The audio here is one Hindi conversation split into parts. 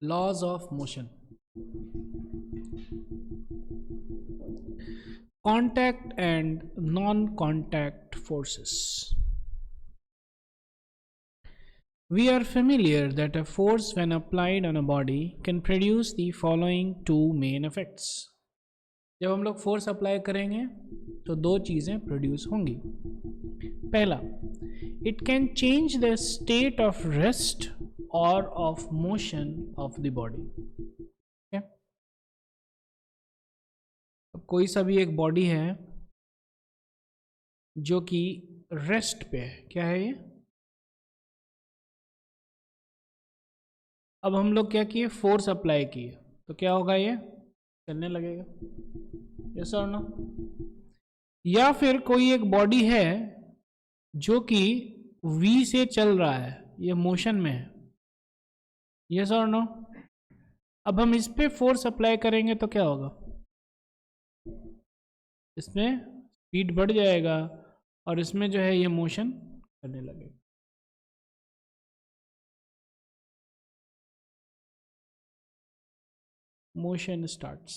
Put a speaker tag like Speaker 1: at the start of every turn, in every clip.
Speaker 1: laws of motion. Contact and non-contact forces. We are familiar that a force when applied on a body can produce the following two main effects. जब हम लोग फोर्स अप्लाई करेंगे तो दो चीज़ें प्रोड्यूस होंगी. पहला, it can change the state of rest or of motion of the body. कोई सा भी एक बॉडी है जो कि रेस्ट पे है, क्या है ये? अब हम लोग क्या किए, फोर्स अप्लाई किए, तो क्या होगा, ये चलने लगेगा. यस और नो? या फिर कोई एक बॉडी है जो कि वी से चल रहा है, ये मोशन में है. यस और नो? अब हम इस पे फोर्स अप्लाई करेंगे तो क्या होगा, इसमें स्पीड बढ़ जाएगा और इसमें जो है ये मोशन करने लगेगा. Motion starts.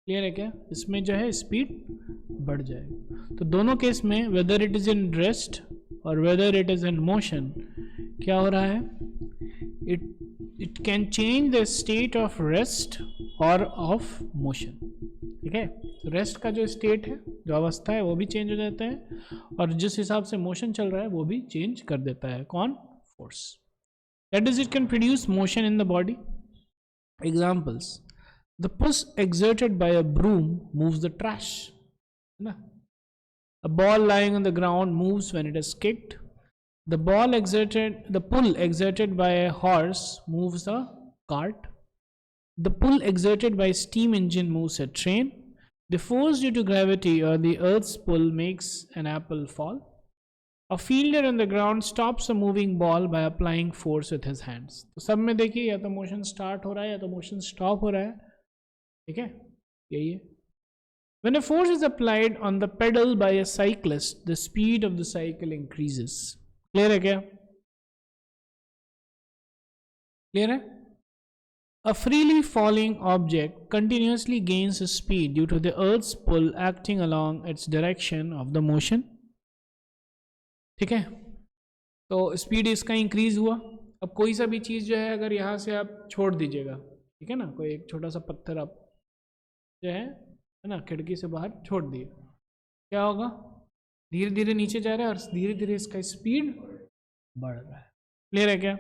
Speaker 1: क्लियर है क्या? इसमें जो है स्पीड बढ़ जाएगा. तो दोनों केस में whether it is in rest or whether it is in motion, क्या हो रहा है, it can change the state of rest or of motion. ठीक है, रेस्ट का जो स्टेट है, जो अवस्था है, वो भी चेंज हो जाता है और जिस हिसाब से मोशन चल रहा है वो भी चेंज कर देता है. कौन? Force. That is, it can produce motion in the body. Examples, the push exerted by a broom moves the trash. A ball lying on the ground moves when it is kicked. The pull exerted by a horse moves a cart. The pull exerted by a steam engine moves a train. The force due to gravity or the earth's pull makes an apple fall. A fielder on the ground stops a moving ball by applying force with his hands. तो सब में देखिए, या तो मोशन स्टार्ट हो रहा है या तो मोशन स्टॉप हो रहा है. ठीक है, यही है. When a force is applied on the pedal by a cyclist, the speed of the cycle increases. Clear है क्या? क्लियर है? A freely falling object continuously gains speed due to the earth's pull acting along its direction of the motion. ठीक है, तो स्पीड इसका इंक्रीज हुआ. अब कोई सा भी चीज़ जो है, अगर यहाँ से आप छोड़ दीजिएगा, ठीक है ना, कोई एक छोटा सा पत्थर आप जो है ना खिड़की से बाहर छोड़ दिए, क्या होगा, धीरे धीरे नीचे जा रहा है और धीरे धीरे इसका स्पीड बढ़ रहा है. क्लियर है क्या?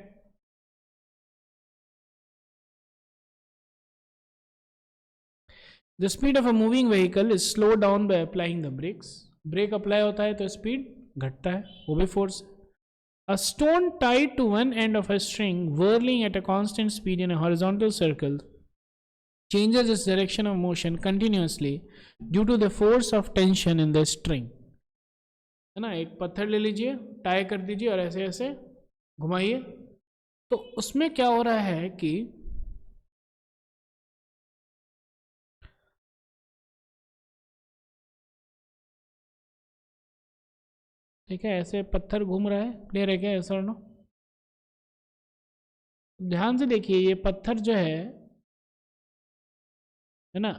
Speaker 1: The speed of a moving vehicle is slow down by applying the brakes. Brake apply होता है तो स्पीड घटता है, वो भी force. A stone tied to one end of a string whirling at a constant speed in a horizontal circle changes its direction of motion continuously due to the force of tension in the string. है ना, एक पत्थर ले लीजिए, टाई कर दीजिए और ऐसे ऐसे घुमाइए, तो उसमें क्या हो रहा है कि ठीक है, ऐसे पत्थर घूम रहा है. क्लियर है क्या? ऐसा नो, ध्यान से देखिए, ये पत्थर जो है ना,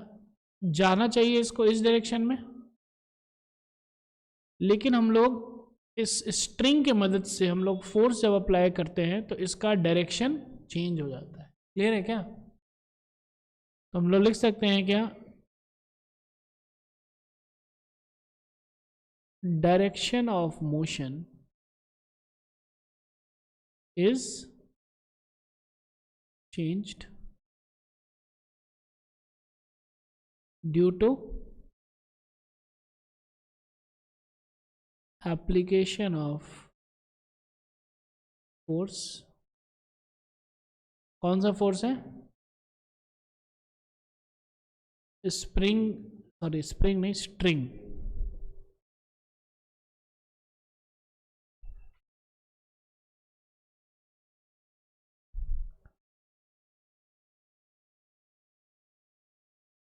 Speaker 1: जाना चाहिए इसको इस डायरेक्शन में, लेकिन हम लोग इस स्ट्रिंग के मदद से हम लोग फोर्स जब अप्लाई करते हैं तो इसका डायरेक्शन चेंज हो जाता है. क्लियर है क्या? तो हम लोग लिख सकते हैं क्या, direction of motion is changed due to application of force. कौन सा फोर्स है? स्प्रिंग, सॉरी स्प्रिंग नहीं, string.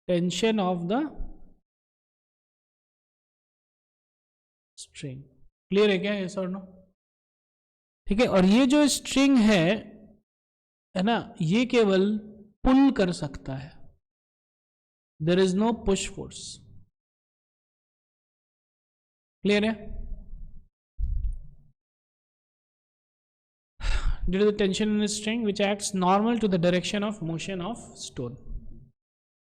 Speaker 1: Tension of the string. Clear है क्या? यस और नो? ठीक है, और ये जो स्ट्रिंग है ना, ये केवल पुल कर सकता है. There is no push force. Clear है? Due to the tension in the string which acts normal to the direction of motion of stone.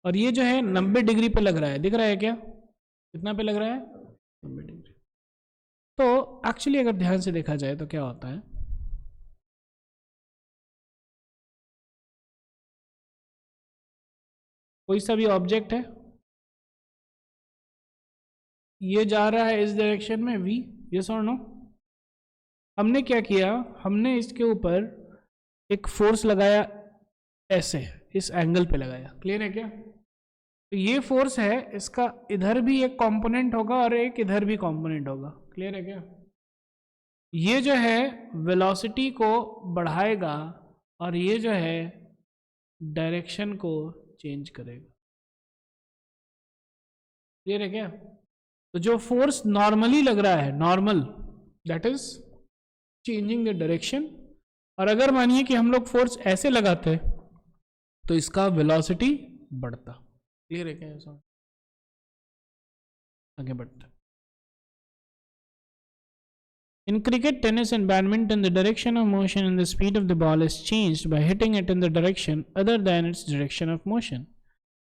Speaker 1: और ये जो है 90 डिग्री पे लग रहा है, दिख रहा है क्या? कितना पे लग रहा है? 90 डिग्री. तो एक्चुअली अगर ध्यान से देखा जाए तो क्या होता है, कोई सा भी ऑब्जेक्ट है, ये जा रहा है इस डायरेक्शन में v, यस और नो? हमने क्या किया, हमने इसके ऊपर एक फोर्स लगाया, ऐसे इस एंगल पे लगाया. क्लियर है क्या? तो ये फोर्स है, इसका इधर भी एक कंपोनेंट होगा और एक इधर भी कंपोनेंट होगा. क्लियर है क्या? ये जो है वेलोसिटी को बढ़ाएगा और ये जो है डायरेक्शन को चेंज करेगा. क्लियर है क्या? तो जो फोर्स नॉर्मली लग रहा है, normal, that is changing the direction. और अगर मानिए कि हम लोग फोर्स ऐसे लगाते तो इसका वेलोसिटी बढ़ता. क्लियर है क्या? ऐसा आगे बढ़ता. In cricket, tennis and badminton, the direction of motion and the speed of the ball is changed by hitting it in the direction other than its direction of motion.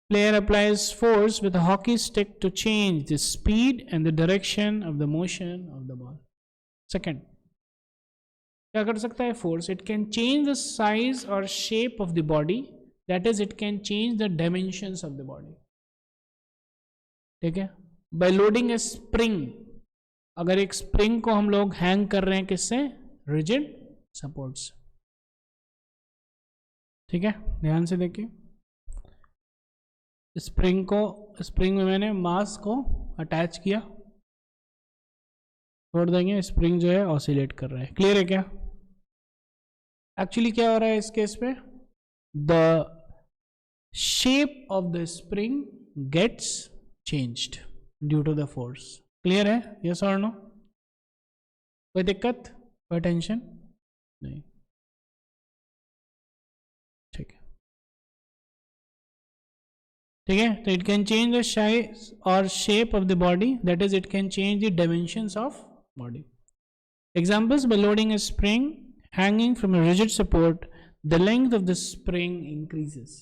Speaker 1: Player applies force with a hockey stick to change the speed and the direction of the motion of the ball. Second, क्या कर सकता है force? It can change the size or shape of the body. That is, it can change the dimensions of the body. ठीक है? By loading a spring. अगर एक स्प्रिंग को हम लोग हैंग कर रहे हैं किससे? रिजिड सपोर्ट से. ठीक है, ध्यान से देखिए. स्प्रिंग में मैंने मास को अटैच किया, छोड़ देंगे, स्प्रिंग जो है ऑसिलेट कर रहा है. क्लियर है क्या? एक्चुअली क्या हो रहा है इस केस पे? The shape of the spring gets changed due to the force. Clear है? यस और नो? कोई दिक्कत, कोई टेंशन नहीं? ठीक है, ठीक है. तो it can change the size or shape of the body, that is it can change the dimensions of body. Examples: by loading a spring hanging from a rigid support, the length of the spring increases.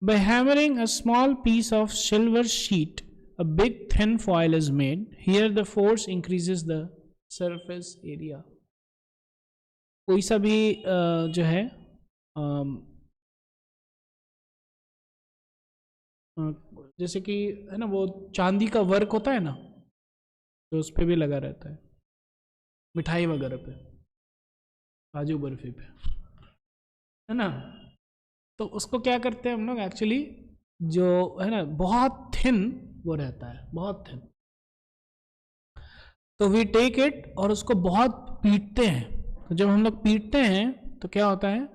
Speaker 1: By hammering a small piece of silver sheet, a big thin foil is made. Here the force increases the surface area. कोई सा भी जो है जैसे कि है ना, वो चांदी का वर्क होता है ना, तो उस पर भी लगा रहता है, मिठाई वगैरह पे, काजू बर्फी पे, है ना. तो उसको क्या करते हैं हम लोग एक्चुअली, जो है ना बहुत थिन वो रहता है, बहुत थिन. तो वी टेक इट और उसको बहुत पीटते हैं. तो जब हम लोग पीटते हैं तो क्या होता है,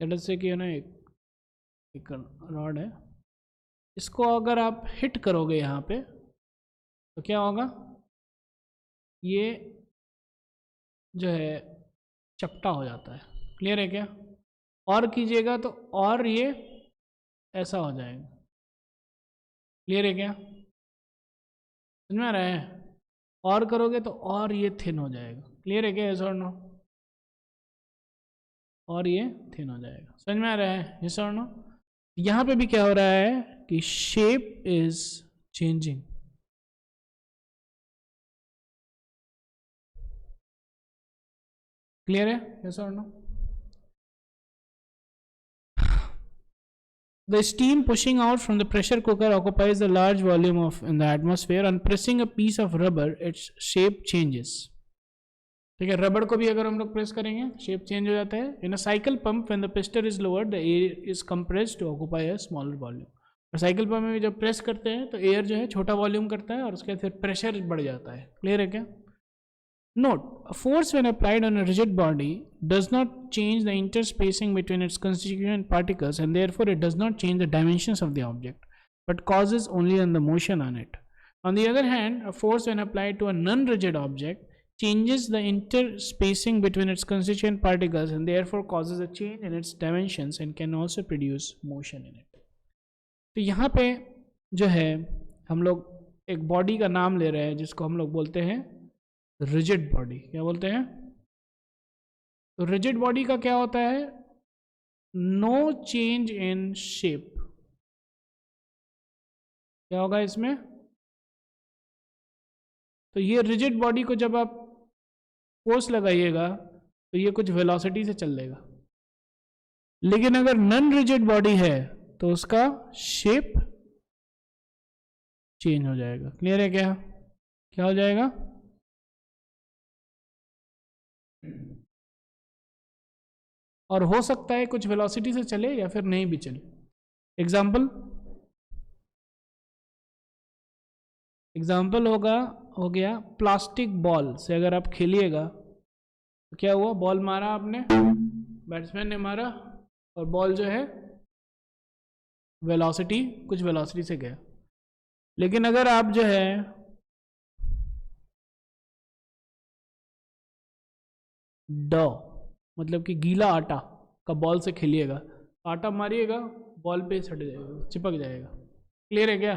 Speaker 1: जैसे कि है ना एक रॉड है, इसको अगर आप हिट करोगे यहाँ पे तो क्या होगा, ये जो है चपटा हो जाता है. क्लियर है क्या? और कीजिएगा तो और ये ऐसा हो जाएगा. क्लियर है क्या? समझ में आ रहा है? और करोगे तो और ये थिन हो जाएगा. क्लियर है क्या? यस और नो? और ये थिन हो जाएगा. समझ में आ रहा है? यस और नो? यहाँ पे भी क्या हो रहा है कि शेप इज चेंजिंग. क्लियर है? यस और no? The steam pushing out from the pressure cooker occupies a large volume in the atmosphere. On pressing a piece of rubber, its shape changes. ठीक है, रबड़ को भी अगर हम लोग प्रेस करेंगे शेप चेंज हो जाता है. In a cycle pump when the piston is lowered the air is compressed to occupy a smaller volume. और साइकिल पंप में जब प्रेस करते हैं तो एयर जो है छोटा वॉल्यूम करता है और उसके बाद फिर प्रेशर बढ़ जाता है. क्लियर है क्या? Note, a force when applied on a rigid body does not change the interspacing between its constituent particles and therefore it does not change the dimensions of the object, but causes only on the motion on it. On the other hand, a force when applied to a non-rigid object changes the interspacing between its constituent particles and therefore causes a change in its dimensions and can also produce motion in it. तो यहाँ पे जो है हम लोग एक बॉडी का नाम ले रहे हैं जिसको हम लोग बोलते हैं रिजिड बॉडी. क्या बोलते हैं? तो रिजिड बॉडी का क्या होता है? No change in shape. क्या होगा इसमें? तो ये रिजिड बॉडी को जब आप फोर्स लगाइएगा तो ये कुछ वेलोसिटी से चल देगा. लेकिन अगर नॉन रिजिड बॉडी है तो उसका शेप चेंज हो जाएगा. क्लियर है क्या? क्या हो जाएगा? और हो सकता है कुछ वेलोसिटी से चले या फिर नहीं भी चले. एग्जाम्पल हो गया प्लास्टिक बॉल से अगर आप खेलिएगा तो क्या हुआ? बॉल मारा आपने, बैट्समैन ने मारा और बॉल जो है कुछ वेलोसिटी से गया. लेकिन अगर आप जो है मतलब कि गीला आटा का बॉल से खेलिएगा, आटा मारिएगा बॉल पे सट जाएगा, चिपक जाएगा. क्लियर है क्या?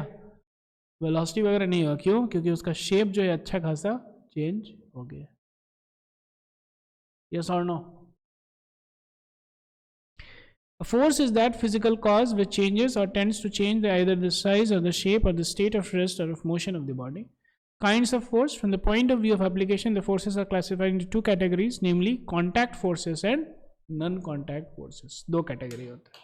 Speaker 1: वेलोसिटी वगैरह नहीं होगा. क्यों? क्योंकि उसका शेप जो है अच्छा खासा चेंज हो गया. यस और no? A force is that physical cause which changes or tends to change either the size or the shape or the state of rest or of motion of the body. Kinds of force. From the point of view of application, the forces are classified into two categories, namely contact forces and non-contact forces. दो कैटेगरी होता है.